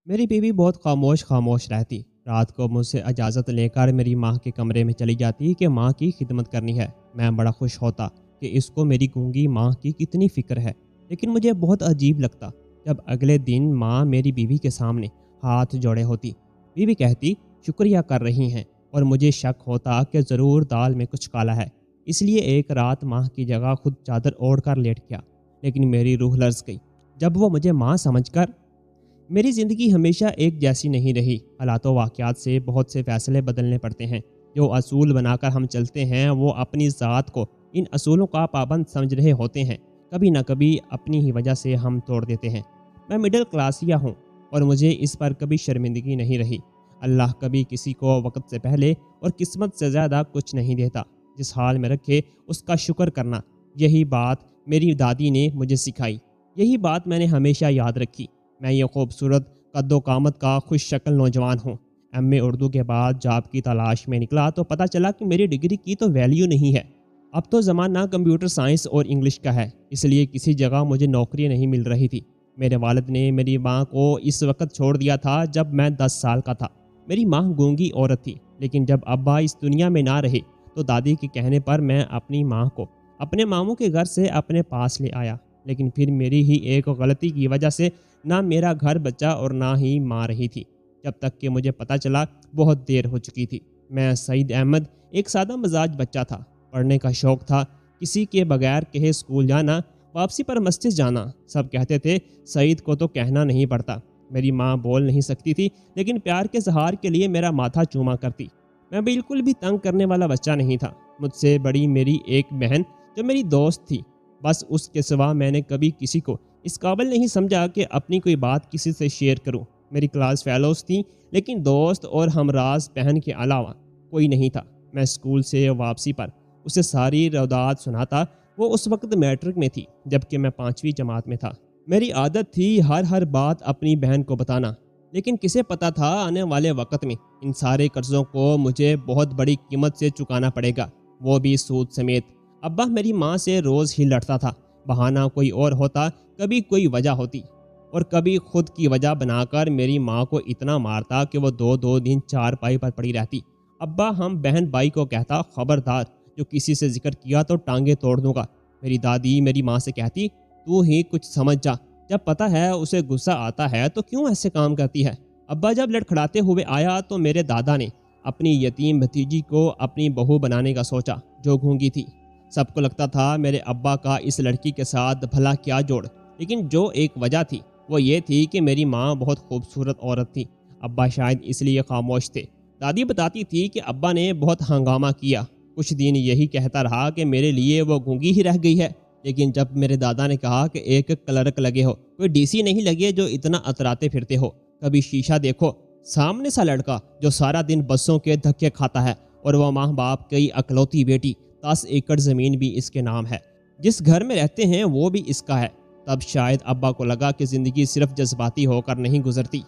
میری بیوی بہت خاموش خاموش رہتی، رات کو مجھ سے اجازت لے کر میری ماں کے کمرے میں چلی جاتی کہ ماں کی خدمت کرنی ہے۔ میں بڑا خوش ہوتا کہ اس کو میری گونگی ماں کی کتنی فکر ہے، لیکن مجھے بہت عجیب لگتا جب اگلے دن ماں میری بیوی کے سامنے ہاتھ جوڑے ہوتی۔ بیوی کہتی شکریہ کر رہی ہیں، اور مجھے شک ہوتا کہ ضرور دال میں کچھ کالا ہے، اس لیے ایک رات ماں کی جگہ خود چادر اوڑھ کر لیٹ گیا۔ لیکن میری روح لرز گئی جب وہ مجھے ماں سمجھ کر۔ میری زندگی ہمیشہ ایک جیسی نہیں رہی۔ حالات و واقعات سے بہت سے فیصلے بدلنے پڑتے ہیں۔ جو اصول بنا کر ہم چلتے ہیں وہ اپنی ذات کو ان اصولوں کا پابند سمجھ رہے ہوتے ہیں، کبھی نہ کبھی اپنی ہی وجہ سے ہم توڑ دیتے ہیں۔ میں مڈل کلاسیا ہوں اور مجھے اس پر کبھی شرمندگی نہیں رہی۔ اللہ کبھی کسی کو وقت سے پہلے اور قسمت سے زیادہ کچھ نہیں دیتا۔ جس حال میں رکھے اس کا شکر کرنا، یہی بات میری دادی نے مجھے سکھائی، یہی بات میں نے ہمیشہ یاد رکھی۔ میں یہ خوبصورت قد و قامت کا خوش شکل نوجوان ہوں۔ ایم اے اردو کے بعد جاب کی تلاش میں نکلا تو پتہ چلا کہ میری ڈگری کی تو ویلیو نہیں ہے۔ اب تو زمانہ کمپیوٹر سائنس اور انگلش کا ہے، اس لیے کسی جگہ مجھے نوکری نہیں مل رہی تھی۔ میرے والد نے میری ماں کو اس وقت چھوڑ دیا تھا جب میں 10 سال کا تھا۔ میری ماں گونگی عورت تھی، لیکن جب ابا اس دنیا میں نہ رہے تو دادی کے کہنے پر میں اپنی ماں کو اپنے ماموں کے گھر سے اپنے پاس لے آیا۔ لیکن پھر میری ہی ایک غلطی کی وجہ سے نہ میرا گھر بچا اور نہ ہی ماں رہی تھی۔ جب تک کہ مجھے پتہ چلا بہت دیر ہو چکی تھی۔ میں سعید احمد ایک سادہ مزاج بچہ تھا۔ پڑھنے کا شوق تھا، کسی کے بغیر کہے اسکول جانا، واپسی پر مسجد جانا۔ سب کہتے تھے سعید کو تو کہنا نہیں پڑتا۔ میری ماں بول نہیں سکتی تھی، لیکن پیار کے اظہار کے لیے میرا ماتھا چوما کرتی۔ میں بالکل بھی تنگ کرنے والا بچہ نہیں تھا۔ مجھ سے بڑی میری ایک بہن جو میری دوست تھی، بس اس کے سوا میں نے کبھی کسی کو اس قابل نہیں سمجھا کہ اپنی کوئی بات کسی سے شیئر کروں۔ میری کلاس فیلوز تھیں، لیکن دوست اور ہمراز بہن کے علاوہ کوئی نہیں تھا۔ میں اسکول سے واپسی پر اسے ساری روایات سناتا۔ وہ اس وقت میٹرک میں تھی، جبکہ میں 5ویں جماعت میں تھا۔ میری عادت تھی ہر بات اپنی بہن کو بتانا، لیکن کسے پتا تھا آنے والے وقت میں ان سارے قرضوں کو مجھے بہت بڑی قیمت سے چکانا پڑے گا، وہ بھی سود سمیت۔ ابا میری ماں سے روز ہی لڑتا تھا۔ بہانہ کوئی اور ہوتا، کبھی کوئی وجہ ہوتی، اور کبھی خود کی وجہ بنا کر میری ماں کو اتنا مارتا کہ وہ دو دن چارپائی پر پڑی رہتی۔ ابا ہم بہن بھائی کو کہتا خبردار جو کسی سے ذکر کیا تو ٹانگیں توڑ دوں گا۔ میری دادی میری ماں سے کہتی تو ہی کچھ سمجھ جا، جب پتہ ہے اسے غصہ آتا ہے تو کیوں ایسے کام کرتی ہے۔ ابا جب لڑکھڑاتے ہوئے آیا تو میرے دادا نے اپنی یتیم بھتیجی کو اپنی بہو بنانے کا سوچا جو گونگی تھی۔ سب کو لگتا تھا میرے ابا کا اس لڑکی کے ساتھ بھلا کیا جوڑ، لیکن جو ایک وجہ تھی وہ یہ تھی کہ میری ماں بہت خوبصورت عورت تھی۔ ابا شاید اس لیے خاموش تھے۔ دادی بتاتی تھی کہ ابا نے بہت ہنگامہ کیا، کچھ دن یہی کہتا رہا کہ میرے لیے وہ گونگی ہی رہ گئی ہے۔ لیکن جب میرے دادا نے کہا کہ ایک کلرک لگے ہو، کوئی ڈی سی نہیں لگے جو اتنا اتراتے پھرتے ہو، کبھی شیشہ دیکھو، سامنے سا لڑکا جو سارا دن بسوں کے دھکے کھاتا ہے، اور وہ ماں باپ کی اکلوتی بیٹی، 10 ایکڑ زمین بھی اس کے نام ہے، جس گھر میں رہتے ہیں وہ بھی اس کا ہے۔ تب شاید ابا کو لگا کہ زندگی صرف جذباتی ہو کر نہیں گزرتی،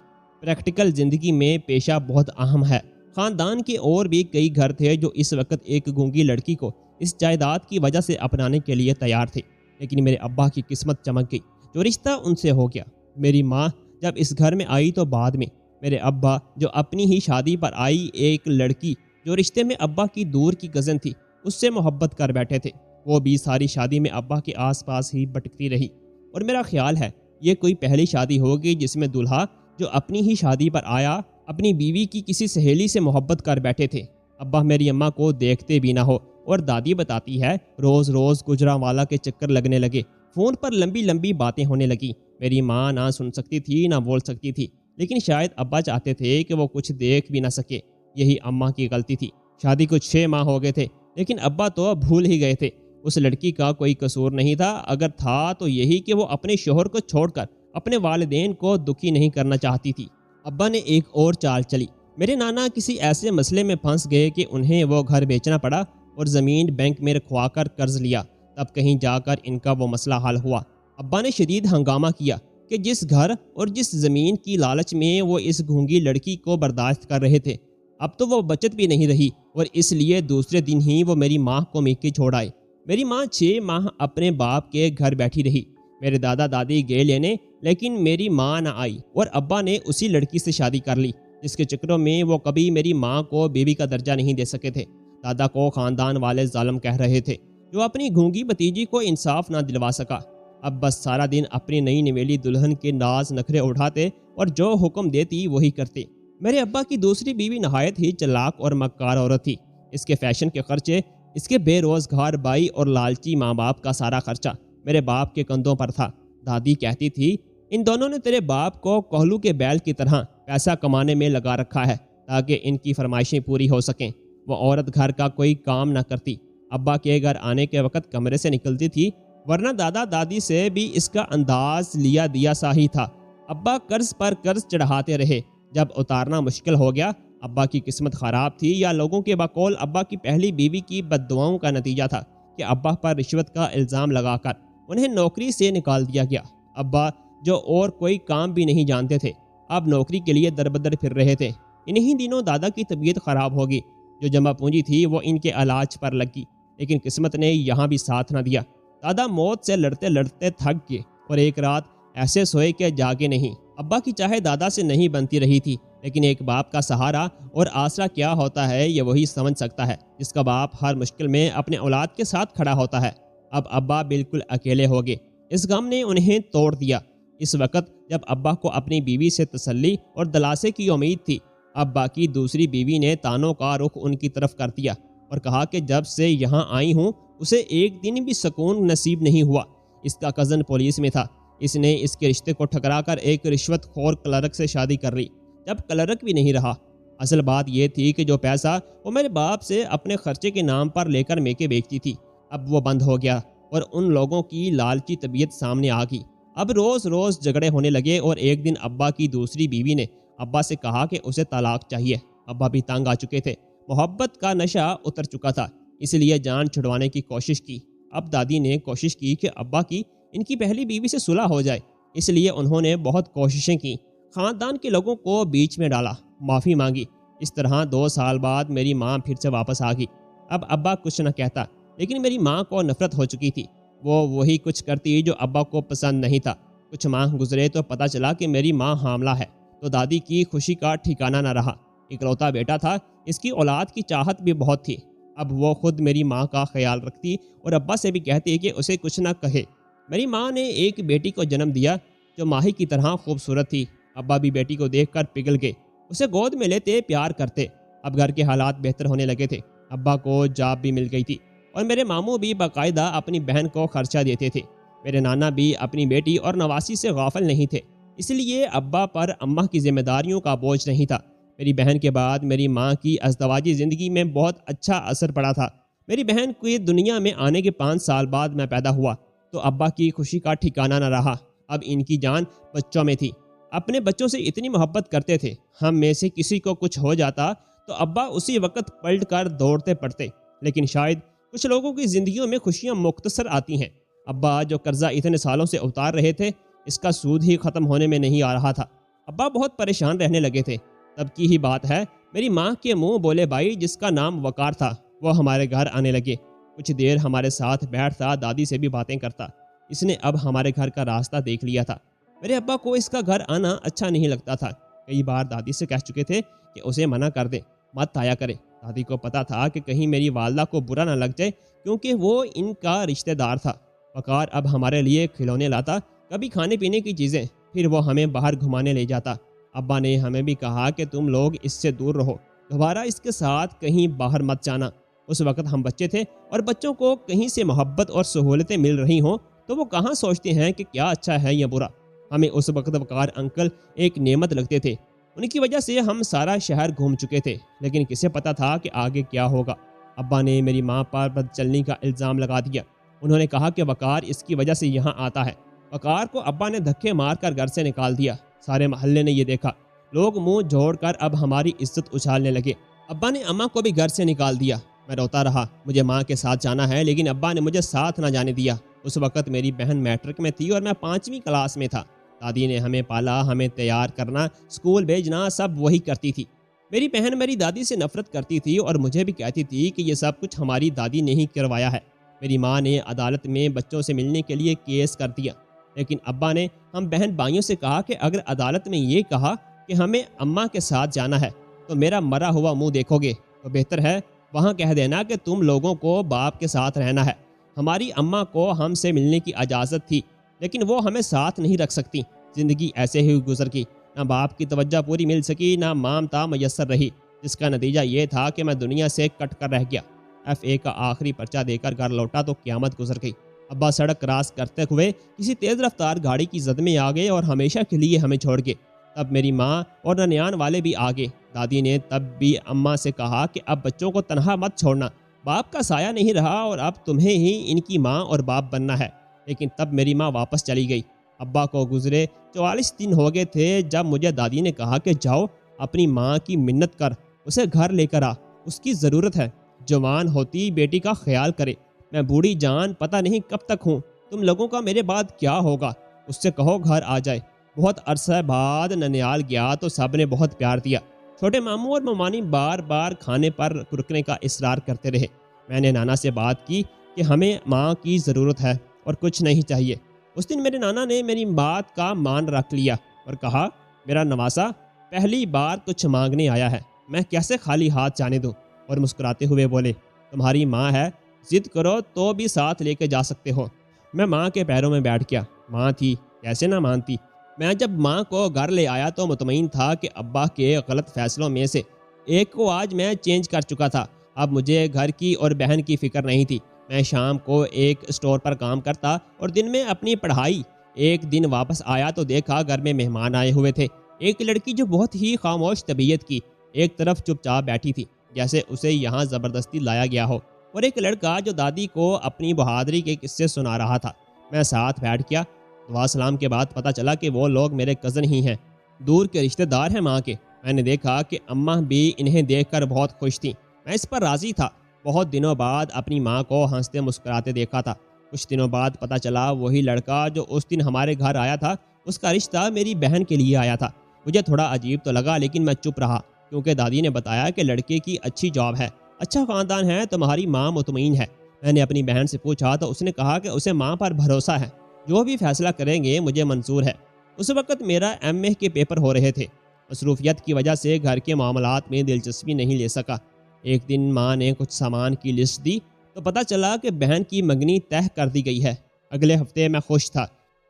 پریکٹیکل زندگی میں پیشہ بہت اہم ہے۔ خاندان کے اور بھی کئی گھر تھے جو اس وقت ایک گونگی لڑکی کو اس جائیداد کی وجہ سے اپنانے کے لیے تیار تھے، لیکن میرے ابا کی قسمت چمک گئی، جو رشتہ ان سے ہو گیا۔ میری ماں جب اس گھر میں آئی تو بعد میں میرے ابا جو اپنی ہی شادی پر آئی ایک لڑکی جو رشتے میں ابا کی دور کی کزن تھی، اس سے محبت کر بیٹھے تھے۔ وہ بھی ساری شادی میں ابا کے آس پاس ہی بٹکتی رہی، اور میرا خیال ہے یہ کوئی پہلی شادی ہوگی جس میں دلہا جو اپنی ہی شادی پر آیا اپنی بیوی کی کسی سہیلی سے محبت کر بیٹھے تھے۔ ابا میری اماں کو دیکھتے بھی نہ ہو، اور دادی بتاتی ہے روز گجرانوالا کے چکر لگنے لگے، فون پر لمبی لمبی باتیں ہونے لگی۔ میری ماں نہ سن سکتی تھی نہ بول سکتی تھی، لیکن شاید ابا چاہتے تھے کہ وہ کچھ دیکھ بھی نہ سکے۔ یہی اماں کی غلطی تھی۔ شادی کو 6 ماہ ہو گئے تھے، لیکن ابا تو بھول ہی گئے تھے۔ اس لڑکی کا کوئی قصور نہیں تھا، اگر تھا تو یہی کہ وہ اپنے شوہر کو چھوڑ کر اپنے والدین کو دکھی نہیں کرنا چاہتی تھی۔ ابا نے ایک اور چال چلی۔ میرے نانا کسی ایسے مسئلے میں پھنس گئے کہ انہیں وہ گھر بیچنا پڑا اور زمین بینک میں رکھوا کر قرض لیا، تب کہیں جا کر ان کا وہ مسئلہ حل ہوا۔ ابا نے شدید ہنگامہ کیا کہ جس گھر اور جس زمین کی لالچ میں وہ اس گونگی لڑکی کو برداشت کر رہے تھے، اب تو وہ بچت بھی نہیں رہی، اور اس لیے دوسرے دن ہی وہ میری ماں کو میکی چھوڑ آئے۔ میری ماں 6 ماہ اپنے باپ کے گھر بیٹھی رہی۔ میرے دادا دادی گئے لینے، لیکن میری ماں نہ آئی اور ابا نے اسی لڑکی سے شادی کر لی جس کے چکروں میں وہ کبھی میری ماں کو بیوی کا درجہ نہیں دے سکے تھے۔ دادا کو خاندان والے ظالم کہہ رہے تھے جو اپنی گونگی بھتیجی کو انصاف نہ دلوا سکا۔ اب بس سارا دن اپنی نئی نویلی دلہن کے ناز نخرے اٹھاتے اور جو حکم دیتی وہی کرتے۔ میرے ابا کی دوسری بیوی نہایت ہی چلاک اور مکار عورت تھی۔ اس کے فیشن کے خرچے، اس کے بے روزگار بھائی اور لالچی ماں باپ کا سارا خرچہ میرے باپ کے کندھوں پر تھا۔ دادی کہتی تھی ان دونوں نے تیرے باپ کو کوہلو کے بیل کی طرح پیسہ کمانے میں لگا رکھا ہے تاکہ ان کی فرمائشیں پوری ہو سکیں۔ وہ عورت گھر کا کوئی کام نہ کرتی، ابا کے گھر آنے کے وقت کمرے سے نکلتی تھی، ورنہ دادا دادی سے بھی اس کا انداز لیا دیا سا ہی تھا۔ ابا قرض پر قرض چڑھاتے رہے، جب اتارنا مشکل ہو گیا۔ ابا کی قسمت خراب تھی یا لوگوں کے بقول ابا کی پہلی بیوی کی بد دعاؤں کا نتیجہ تھا کہ ابا پر رشوت کا الزام لگا کر انہیں نوکری سے نکال دیا گیا۔ ابا جو اور کوئی کام بھی نہیں جانتے تھے اب نوکری کے لیے دربدر پھر رہے تھے۔ انہی دنوں دادا کی طبیعت خراب ہوگی، جو جمع پونجی تھی وہ ان کے علاج پر لگی، لیکن قسمت نے یہاں بھی ساتھ نہ دیا۔ دادا موت سے لڑتے لڑتے تھک گئے اور ایک رات ایسے سوئے کہ جاگے نہیں۔ ابا کی چاہے دادا سے نہیں بنتی رہی تھی، لیکن ایک باپ کا سہارا اور آسرا کیا ہوتا ہے یہ وہی سمجھ سکتا ہے جس کا باپ ہر مشکل میں اپنے اولاد کے ساتھ کھڑا ہوتا ہے۔ اب ابا بالکل اکیلے ہو گئے۔ اس غم نے انہیں توڑ دیا۔ اس وقت جب ابا کو اپنی بیوی سے تسلی اور دلاسے کی امید تھی، ابا کی دوسری بیوی نے تانوں کا رخ ان کی طرف کر دیا اور کہا کہ جب سے یہاں آئی ہوں اسے ایک دن بھی سکون نصیب نہیں ہوا۔ اس کا کزن پولیس میں تھا، اس نے اس کے رشتے کو ٹھکرا کر ایک رشوت خور کلرک سے شادی کر لی، جب کلرک بھی نہیں رہا۔ اصل بات یہ تھی کہ جو پیسہ وہ میرے باپ سے اپنے خرچے کے نام پر لے کر میکے بیچتی تھی، اب وہ بند ہو گیا اور ان لوگوں کی لالچی طبیعت سامنے آ گئی۔ اب روز روز جھگڑے ہونے لگے اور ایک دن ابا کی دوسری بیوی نے ابا سے کہا کہ اسے طلاق چاہیے۔ ابا بھی تنگ آ چکے تھے، محبت کا نشہ اتر چکا تھا، اس لیے جان چھڑوانے کی کوشش کی۔ اب دادی نے کوشش کی کہ ابا کی ان کی پہلی بیوی سے صلح ہو جائے، اس لیے انہوں نے بہت کوششیں کی، خاندان کے لوگوں کو بیچ میں ڈالا، معافی مانگی۔ اس طرح 2 سال بعد میری ماں پھر سے واپس آ گئی۔ اب ابا کچھ نہ کہتا، لیکن میری ماں کو نفرت ہو چکی تھی۔ وہ وہی کچھ کرتی جو ابا کو پسند نہیں تھا۔ کچھ ماہ گزرے تو پتہ چلا کہ میری ماں حاملہ ہے، تو دادی کی خوشی کا ٹھکانہ نہ رہا۔ اکلوتا بیٹا تھا، اس کی اولاد کی چاہت بھی بہت تھی۔ اب وہ خود میری ماں کا خیال رکھتی اور ابا سے بھی کہتی کہ اسے کچھ نہ کہے۔ میری ماں نے ایک بیٹی کو جنم دیا جو ماہی کی طرح خوبصورت تھی۔ ابا بھی بیٹی کو دیکھ کر پگھل گئے، اسے گود میں لیتے پیار کرتے۔ اب گھر کے حالات بہتر ہونے لگے تھے، ابا کو جاب بھی مل گئی تھی اور میرے ماموں بھی باقاعدہ اپنی بہن کو خرچہ دیتے تھے۔ میرے نانا بھی اپنی بیٹی اور نواسی سے غافل نہیں تھے، اس لیے ابا پر اماں کی ذمہ داریوں کا بوجھ نہیں تھا۔ میری بہن کے بعد میری ماں کی ازدواجی زندگی میں بہت اچھا اثر پڑا تھا۔ میری بہن کو دنیا میں آنے کے 5 سال بعد میں پیدا ہوا تو ابا کی خوشی کا ٹھکانہ نہ رہا۔ اب ان کی جان بچوں میں تھی، اپنے بچوں سے اتنی محبت کرتے تھے۔ ہم میں سے کسی کو کچھ ہو جاتا تو ابا اسی وقت پلٹ کر دوڑتے پڑتے، لیکن شاید کچھ لوگوں کی زندگیوں میں خوشیاں مختصر آتی ہیں۔ ابا جو قرضہ اتنے سالوں سے اتار رہے تھے، اس کا سود ہی ختم ہونے میں نہیں آ رہا تھا۔ ابا بہت پریشان رہنے لگے تھے۔ تب کی ہی بات ہے، میری ماں کے منہ بولے بھائی جس کا نام وقار تھا وہ ہمارے گھر آنے لگے۔ کچھ دیر ہمارے ساتھ بیٹھتا، دادی سے بھی باتیں کرتا۔ اس نے اب ہمارے گھر کا راستہ دیکھ لیا تھا۔ میرے ابا کو اس کا گھر آنا اچھا نہیں لگتا تھا۔ کئی بار دادی سے کہہ چکے تھے کہ اسے منع کر دے، مت آیا کرے۔ دادی کو پتا تھا کہ کہیں میری والدہ کو برا نہ لگ جائے، کیونکہ وہ ان کا رشتہ دار تھا۔ وقار اب ہمارے لیے کھلونے لاتا، کبھی کھانے پینے کی چیزیں، پھر وہ ہمیں باہر گھمانے لے جاتا۔ ابا نے ہمیں بھی کہا کہ تم لوگ اس سے دور رہو، دوبارہ اس کے ساتھ کہیں باہر مت جانا۔ اس وقت ہم بچے تھے اور بچوں کو کہیں سے محبت اور سہولتیں مل رہی ہوں تو وہ کہاں سوچتے ہیں کہ کیا اچھا ہے یا برا۔ ہمیں اس وقت وقار انکل ایک نعمت لگتے تھے، ان کی وجہ سے ہم سارا شہر گھوم چکے تھے، لیکن کسے پتا تھا کہ آگے کیا ہوگا۔ ابا نے میری ماں پر بد چلنی کا الزام لگا دیا۔ انہوں نے کہا کہ وقار اس کی وجہ سے یہاں آتا ہے۔ وقار کو ابا نے دھکے مار کر گھر سے نکال دیا۔ سارے محلے نے یہ دیکھا، لوگ منہ جوڑ کر اب ہماری عزت اچھالنے لگے۔ ابا نے اماں کو بھی گھر سے نکال دیا۔ میں روتا رہا، مجھے ماں کے ساتھ جانا ہے، لیکن ابا نے مجھے ساتھ نہ جانے دیا۔ اس وقت میری بہن میٹرک میں تھی اور میں 5ویں کلاس میں تھا۔ دادی نے ہمیں پالا، ہمیں تیار کرنا، اسکول بھیجنا سب وہی کرتی تھی۔ میری بہن میری دادی سے نفرت کرتی تھی اور مجھے بھی کہتی تھی کہ یہ سب کچھ ہماری دادی نے ہی کروایا ہے۔ میری ماں نے عدالت میں بچوں سے ملنے کے لیے کیس کر دیا۔ لیکن ابا نے ہم بہن بھائیوں سے کہا کہ اگر عدالت میں یہ کہا کہ ہمیں اماں کے ساتھ جانا ہے تو میرا مرا ہوا منہ دیکھو گے، تو بہتر ہے وہاں کہہ دینا کہ تم لوگوں کو باپ کے ساتھ رہنا ہے۔ ہماری اماں کو ہم سے ملنے کی اجازت تھی، لیکن وہ ہمیں ساتھ نہیں رکھ سکتی۔ زندگی ایسے ہی گزر گئی، نہ باپ کی توجہ پوری مل سکی، نہ مامتا میسر رہی، جس کا نتیجہ یہ تھا کہ میں دنیا سے کٹ کر رہ گیا۔ FA کا آخری پرچہ دے کر گھر لوٹا تو قیامت گزر گئی۔ ابا سڑک کراس کرتے ہوئے کسی تیز رفتار گاڑی کی زد میں آ گئے اور ہمیشہ کے لیے ہمیں چھوڑ گئے۔ تب میری ماں اور ننیان والے بھی آ گئے۔ دادی نے تب بھی اماں سے کہا کہ اب بچوں کو تنہا مت چھوڑنا، باپ کا سایہ نہیں رہا اور اب تمہیں ہی ان کی ماں اور باپ بننا ہے۔ لیکن تب میری ماں واپس چلی گئی۔ ابا کو گزرے 44 دن ہو گئے تھے جب مجھے دادی نے کہا کہ جاؤ اپنی ماں کی منت کر، اسے گھر لے کر آ، اس کی ضرورت ہے، جوان ہوتی بیٹی کا خیال کرے۔ میں بوڑھی جان پتہ نہیں کب تک ہوں، تم لوگوں کا میرے بعد کیا ہوگا، اس سے کہو گھر آ جائے۔ بہت عرصہ بعد ننیال گیا تو سب نے بہت پیار دیا۔ چھوٹے ماموں اور ممانی بار بار کھانے پر رکنے کا اصرار کرتے رہے۔ میں نے نانا سے بات کی کہ ہمیں ماں کی ضرورت ہے اور کچھ نہیں چاہیے۔ اس دن میرے نانا نے میری بات کا مان رکھ لیا اور کہا، میرا نواسا پہلی بار کچھ مانگنے آیا ہے، میں کیسے خالی ہاتھ جانے دوں؟ اور مسکراتے ہوئے بولے، تمہاری ماں ہے، ضد کرو تو بھی ساتھ لے کے جا سکتے ہو۔ میں ماں کے پیروں میں بیٹھ گیا۔ ماں تھی، کیسے نہ مانتی۔ میں جب ماں کو گھر لے آیا تو مطمئن تھا کہ ابا کے غلط فیصلوں میں سے ایک کو آج میں چینج کر چکا تھا۔ اب مجھے گھر کی اور بہن کی فکر نہیں تھی۔ میں شام کو ایک اسٹور پر کام کرتا اور دن میں اپنی پڑھائی۔ ایک دن واپس آیا تو دیکھا گھر میں مہمان آئے ہوئے تھے۔ ایک لڑکی جو بہت ہی خاموش طبیعت کی ایک طرف چپ چاپ بیٹھی تھی جیسے اسے یہاں زبردستی لایا گیا ہو، اور ایک لڑکا جو دادی کو اپنی بہادری کے قصے سنا رہا تھا۔ میں ساتھ بیٹھ گیا۔ دعا سلام کے بعد پتہ چلا کہ وہ لوگ میرے کزن ہی ہیں، دور کے رشتہ دار ہیں ماں کے۔ میں نے دیکھا کہ اماں بھی انہیں دیکھ کر بہت خوش تھیں۔ میں اس پر راضی تھا۔ بہت دنوں بعد اپنی ماں کو ہنستے مسکراتے دیکھا تھا۔ کچھ دنوں بعد پتہ چلا وہی لڑکا جو اس دن ہمارے گھر آیا تھا، اس کا رشتہ میری بہن کے لیے آیا تھا۔ مجھے تھوڑا عجیب تو لگا، لیکن میں چپ رہا کیونکہ دادی نے بتایا کہ لڑکے کی اچھی جاب ہے، اچھا خاندان ہے، تمہاری ماں مطمئن ہے۔ میں نے اپنی بہن سے پوچھا تو اس نے کہا کہ اسے ماں پر بھروسہ ہے، جو بھی فیصلہ کریں گے مجھے منظور ہے۔ اس وقت میرا MA کے پیپر ہو رہے تھے۔ مصروفیت کی وجہ سے گھر کے معاملات میں دلچسپی نہیں لے سکا۔ ایک دن ماں نے کچھ سامان کی لسٹ دی تو پتہ چلا کہ بہن کی منگنی طے کر دی گئی ہے۔ اگلے ہفتے میں خوش تھا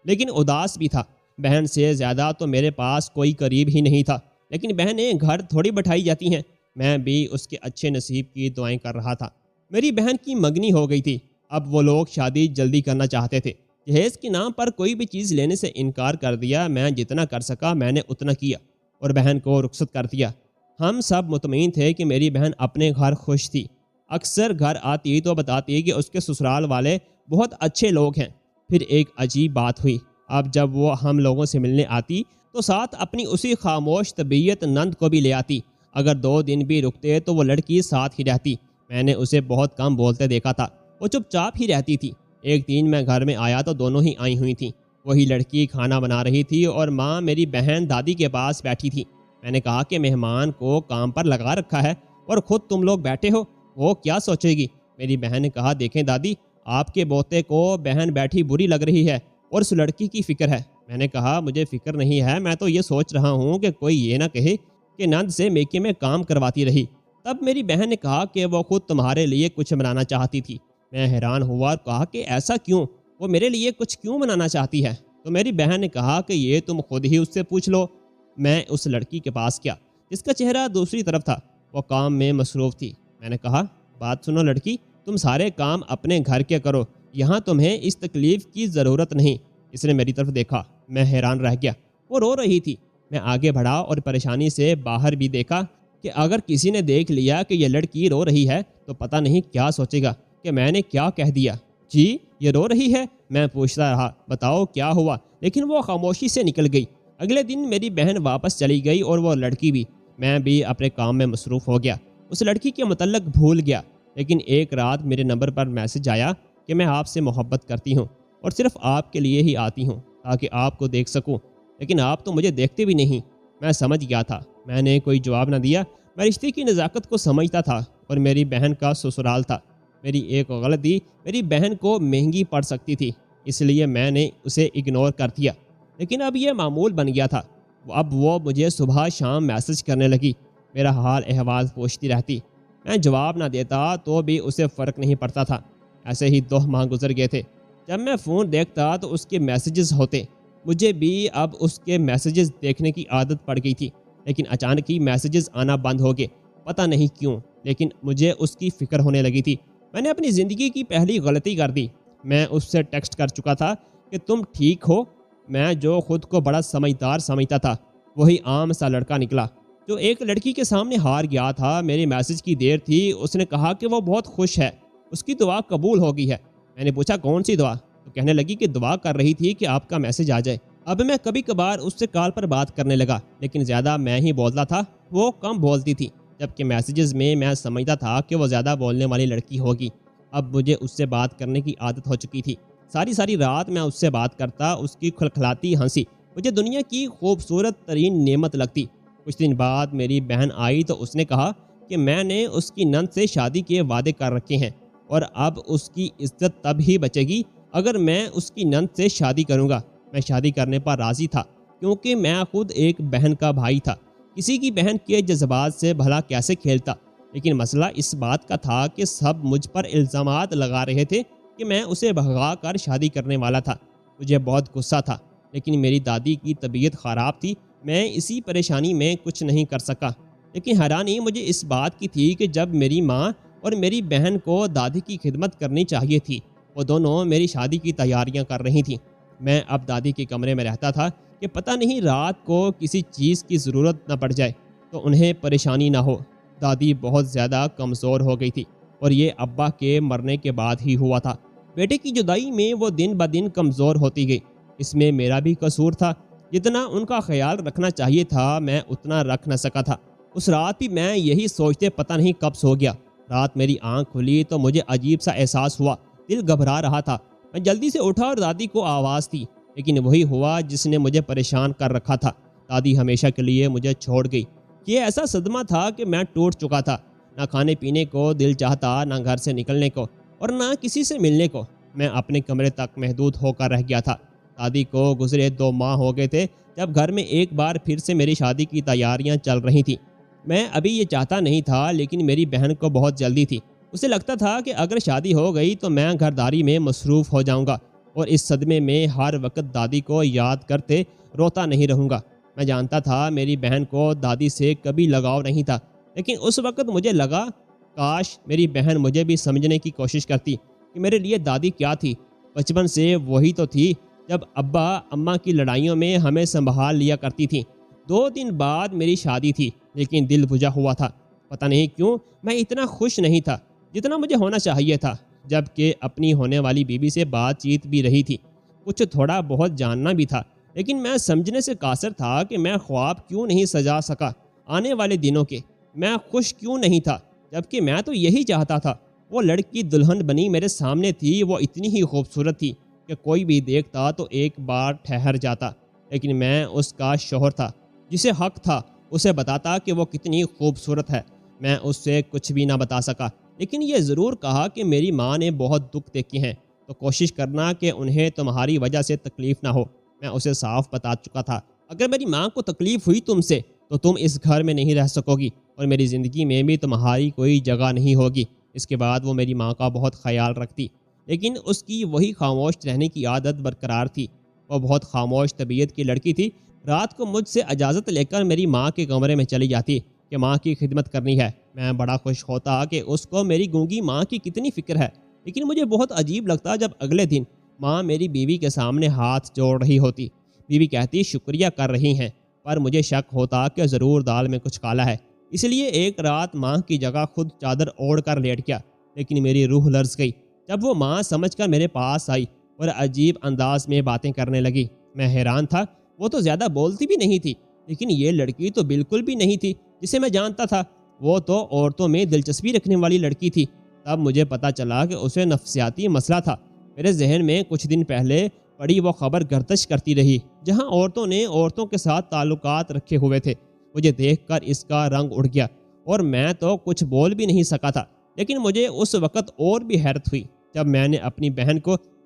لیکن اداس بھی تھا۔ بہن سے زیادہ تو میرے پاس کوئی قریب ہی نہیں تھا، لیکن بہنیں گھر تھوڑی بٹھائی جاتی ہیں۔ میں بھی اس کے اچھے نصیب کی دعائیں کر رہا تھا۔ میری بہن کی منگنی ہو گئی تھی۔ اب وہ لوگ شادی جلدی کرنا چاہتے تھے۔ جہیز کے نام پر کوئی بھی چیز لینے سے انکار کر دیا۔ میں جتنا کر سکا میں نے اتنا کیا اور بہن کو رخصت کر دیا۔ ہم سب مطمئن تھے کہ میری بہن اپنے گھر خوش تھی۔ اکثر گھر آتی تو بتاتی کہ اس کے سسرال والے بہت اچھے لوگ ہیں۔ پھر ایک عجیب بات ہوئی۔ اب جب وہ ہم لوگوں سے ملنے آتی تو ساتھ اپنی اسی خاموش طبیعت نند کو بھی لے آتی۔ اگر 2 دن بھی رکتے تو وہ لڑکی ساتھ ہی رہتی۔ میں نے اسے بہت کم بولتے دیکھا تھا، وہ چپ چاپ ہی رہتی تھی۔ ایک دن میں گھر میں آیا تو دونوں ہی آئی ہوئی تھیں۔ وہی لڑکی کھانا بنا رہی تھی اور ماں میری بہن دادی کے پاس بیٹھی تھی۔ میں نے کہا کہ مہمان کو کام پر لگا رکھا ہے اور خود تم لوگ بیٹھے ہو، وہ کیا سوچے گی؟ میری بہن نے کہا، دیکھیں دادی، آپ کے بوتے کو بہن بیٹھی بری لگ رہی ہے اور اس لڑکی کی فکر ہے۔ میں نے کہا، مجھے فکر نہیں ہے، میں تو یہ سوچ رہا ہوں کہ کوئی یہ نہ کہے کہ نند سے میکے میں کام کرواتی رہی۔ تب میری بہن نے کہا کہ وہ خود تمہارے لیے کچھ بنانا چاہتی تھی۔ میں حیران ہوا اور کہا کہ ایسا کیوں؟ وہ میرے لیے کچھ کیوں بنانا چاہتی ہے؟ تو میری بہن نے کہا کہ یہ تم خود ہی اس سے پوچھ لو۔ میں اس لڑکی کے پاس گیا جس کا چہرہ دوسری طرف تھا۔ وہ کام میں مصروف تھی۔ میں نے کہا، بات سنو لڑکی، تم سارے کام اپنے گھر کے کرو، یہاں تمہیں اس تکلیف کی ضرورت نہیں۔ اس نے میری طرف دیکھا۔ میں حیران رہ گیا۔ وہ رو رہی تھی۔ میں آگے بڑھا اور پریشانی سے باہر بھی دیکھا کہ اگر کسی نے دیکھ لیا کہ یہ لڑکی رو رہی ہے تو پتہ نہیں کیا سوچے گا کہ میں نے کیا کہہ دیا۔ جی یہ رو رہی ہے؟ میں پوچھتا رہا، بتاؤ کیا ہوا؟ لیکن وہ خاموشی سے نکل گئی۔ اگلے دن میری بہن واپس چلی گئی اور وہ لڑکی بھی۔ میں بھی اپنے کام میں مصروف ہو گیا، اس لڑکی کے متعلق بھول گیا۔ لیکن ایک رات میرے نمبر پر میسج آیا کہ میں آپ سے محبت کرتی ہوں اور صرف آپ کے لیے ہی آتی ہوں تاکہ آپ کو دیکھ سکوں، لیکن آپ تو مجھے دیکھتے بھی نہیں۔ میں سمجھ گیا تھا۔ میں نے کوئی جواب نہ دیا۔ میں رشتے کی نزاکت کو سمجھتا تھا اور میری بہن کا سسرال تھا۔ میری ایک غلطی میری بہن کو مہنگی پڑ سکتی تھی۔ اس لیے میں نے اسے اگنور کر دیا، لیکن اب یہ معمول بن گیا تھا۔ اب وہ مجھے صبح شام میسج کرنے لگی، میرا حال احوال پوچھتی رہتی۔ میں جواب نہ دیتا تو بھی اسے فرق نہیں پڑتا تھا۔ ایسے ہی 2 ماہ گزر گئے تھے۔ جب میں فون دیکھتا تو اس کے میسیجز ہوتے۔ مجھے بھی اب اس کے میسیجز دیکھنے کی عادت پڑ گئی تھی، لیکن اچانک ہی میسیجز آنا بند ہو گئے، پتہ نہیں کیوں، لیکن مجھے اس کی فکر ہونے لگی تھی۔ میں نے اپنی زندگی کی پہلی غلطی کر دی۔ میں اس سے ٹیکسٹ کر چکا تھا کہ تم ٹھیک ہو۔ میں جو خود کو بڑا سمجھدار سمجھتا تھا، وہی عام سا لڑکا نکلا جو ایک لڑکی کے سامنے ہار گیا تھا۔ میرے میسیج کی دیر تھی۔ اس نے کہا کہ وہ بہت خوش ہے، اس کی دعا قبول ہو گئی ہے۔ میں نے پوچھا کون سی دعا؟ تو کہنے لگی کہ دعا کر رہی تھی کہ آپ کا میسیج آ جائے۔ اب میں کبھی کبھار اس سے کال پر بات کرنے لگا، لیکن زیادہ میں ہی بولتا تھا، وہ کم بولتی تھی، جبکہ میسیجز میں سمجھتا تھا کہ وہ زیادہ بولنے والی لڑکی ہوگی۔ اب مجھے اس سے بات کرنے کی عادت ہو چکی تھی۔ ساری رات میں اس سے بات کرتا۔ اس کی کھلکھلاتی ہنسی مجھے دنیا کی خوبصورت ترین نعمت لگتی۔ کچھ دن بعد میری بہن آئی تو اس نے کہا کہ میں نے اس کی نند سے شادی کے وعدے کر رکھے ہیں، اور اب اس کی عزت تب ہی بچے گی اگر میں اس کی نند سے شادی کروں گا۔ میں شادی کرنے پر راضی تھا، کیونکہ میں خود ایک بہن کا بھائی تھا۔ کسی کی بہن کے جذبات سے بھلا کیسے کھیلتا؟ لیکن مسئلہ اس بات کا تھا کہ سب مجھ پر الزامات لگا رہے تھے کہ میں اسے بھگا کر شادی کرنے والا تھا۔ مجھے بہت غصہ تھا، لیکن میری دادی کی طبیعت خراب تھی۔ میں اسی پریشانی میں کچھ نہیں کر سکا۔ لیکن حیرانی مجھے اس بات کی تھی کہ جب میری ماں اور میری بہن کو دادی کی خدمت کرنی چاہیے تھی، وہ دونوں میری شادی کی تیاریاں کر رہی تھیں۔ میں اب دادی کے کمرے میں رہتا تھا کہ پتہ نہیں رات کو کسی چیز کی ضرورت نہ پڑ جائے تو انہیں پریشانی نہ ہو۔ دادی بہت زیادہ کمزور ہو گئی تھی، اور یہ ابا کے مرنے کے بعد ہی ہوا تھا۔ بیٹے کی جدائی میں وہ دن بدن کمزور ہوتی گئی۔ اس میں میرا بھی قصور تھا۔ جتنا ان کا خیال رکھنا چاہیے تھا میں اتنا رکھ نہ سکا تھا۔ اس رات بھی میں یہی سوچتے پتہ نہیں کب سو گیا۔ رات میری آنکھ کھلی تو مجھے عجیب سا احساس ہوا، دل گھبرا رہا تھا۔ میں جلدی سے اٹھا اور دادی کو آواز دی، لیکن وہی ہوا جس نے مجھے پریشان کر رکھا تھا۔ دادی ہمیشہ کے لیے مجھے چھوڑ گئی۔ یہ ایسا صدمہ تھا کہ میں ٹوٹ چکا تھا۔ نہ کھانے پینے کو دل چاہتا، نہ گھر سے نکلنے کو، اور نہ کسی سے ملنے کو۔ میں اپنے کمرے تک محدود ہو کر رہ گیا تھا۔ دادی کو گزرے 2 ماہ ہو گئے تھے جب گھر میں ایک بار پھر سے میری شادی کی تیاریاں چل رہی تھیں۔ میں ابھی یہ چاہتا نہیں تھا، لیکن میری بہن کو بہت جلدی تھی۔ اسے لگتا تھا کہ اگر شادی ہو گئی تو میں گھرداری میں مصروف ہو جاؤں گا، اور اس صدمے میں ہر وقت دادی کو یاد کرتے روتا نہیں رہوں گا۔ میں جانتا تھا میری بہن کو دادی سے کبھی لگاؤ نہیں تھا، لیکن اس وقت مجھے لگا کاش میری بہن مجھے بھی سمجھنے کی کوشش کرتی کہ میرے لیے دادی کیا تھی۔ بچپن سے وہی تو تھی جب ابا اماں کی لڑائیوں میں ہمیں سنبھال لیا کرتی تھی۔ 2 دن بعد میری شادی تھی، لیکن دل بجھا ہوا تھا۔ پتہ نہیں کیوں میں اتنا خوش نہیں تھا جتنا مجھے ہونا چاہیے تھا۔ جبکہ اپنی ہونے والی بیوی سے بات چیت بھی رہی تھی، کچھ تھوڑا بہت جاننا بھی تھا، لیکن میں سمجھنے سے قاصر تھا کہ میں خواب کیوں نہیں سجا سکا آنے والے دنوں کے۔ میں خوش کیوں نہیں تھا، جبکہ میں تو یہی چاہتا تھا۔ وہ لڑکی دلہن بنی میرے سامنے تھی، وہ اتنی ہی خوبصورت تھی کہ کوئی بھی دیکھتا تو ایک بار ٹھہر جاتا، لیکن میں اس کا شوہر تھا جسے حق تھا اسے بتاتا کہ وہ کتنی خوبصورت ہے۔ میں اس سے کچھ بھی نہ بتا سکا، لیکن یہ ضرور کہا کہ میری ماں نے بہت دکھ دیکھے ہیں، تو کوشش کرنا کہ انہیں تمہاری وجہ سے تکلیف نہ ہو۔ میں اسے صاف بتا چکا تھا، اگر میری ماں کو تکلیف ہوئی تم سے تو تم اس گھر میں نہیں رہ سکو گی، اور میری زندگی میں بھی تمہاری کوئی جگہ نہیں ہوگی۔ اس کے بعد وہ میری ماں کا بہت خیال رکھتی، لیکن اس کی وہی خاموش رہنے کی عادت برقرار تھی۔ وہ بہت خاموش طبیعت کی لڑکی تھی۔ رات کو مجھ سے اجازت لے کر میری ماں کے کمرے میں چلی جاتی کہ ماں کی خدمت کرنی ہے۔ میں بڑا خوش ہوتا کہ اس کو میری گونگی ماں کی کتنی فکر ہے، لیکن مجھے بہت عجیب لگتا جب اگلے دن ماں میری بیوی کے سامنے ہاتھ جوڑ رہی ہوتی۔ بیوی کہتی شکریہ کر رہی ہیں، پر مجھے شک ہوتا کہ ضرور دال میں کچھ کالا ہے، اس لیے ایک رات ماں کی جگہ خود چادر اوڑھ کر لیٹ گیا۔ لیکن میری روح لرز گئی جب وہ ماں سمجھ کر میرے پاس آئی اور عجیب انداز میں باتیں کرنے لگی۔ میں حیران تھا، وہ تو زیادہ بولتی بھی نہیں تھی، لیکن یہ لڑکی تو بالکل بھی نہیں تھی جسے میں جانتا تھا۔ وہ تو عورتوں میں دلچسپی رکھنے والی لڑکی تھی۔ تب مجھے پتا چلا کہ اسے نفسیاتی مسئلہ تھا۔ میرے ذہن میں کچھ دن پہلے پڑی وہ خبر گردش کرتی رہی جہاں عورتوں نے عورتوں کے ساتھ تعلقات رکھے ہوئے تھے۔ مجھے دیکھ کر اس کا رنگ اڑ گیا اور میں تو کچھ بول بھی نہیں سکا تھا، لیکن مجھے اس وقت اور بھی حیرت ہوئی جب میں نے اپنی بہن کو